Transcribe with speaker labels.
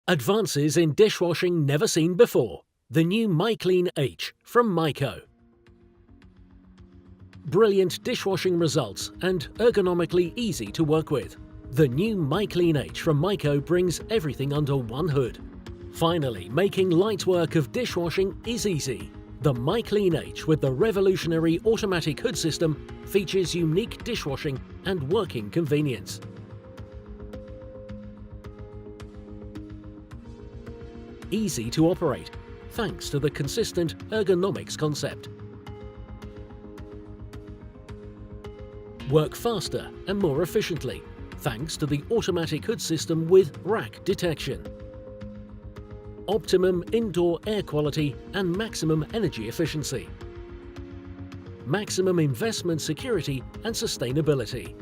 Speaker 1: Advances in dishwashing never seen before. The new M-iClean H from MEIKO. Brilliant dishwashing results and ergonomically easy to work with. The new M-iClean H from MEIKO brings everything under one hood. Finally, making light work of dishwashing is easy. The M-iClean H with the revolutionary automatic hood system features unique dishwashing and working convenience. Easy to operate, thanks to the consistent ergonomics concept. Work faster and more efficiently, thanks to the automatic hood system with rack detection. Optimum indoor air quality and maximum energy efficiency. Maximum investment security and sustainability.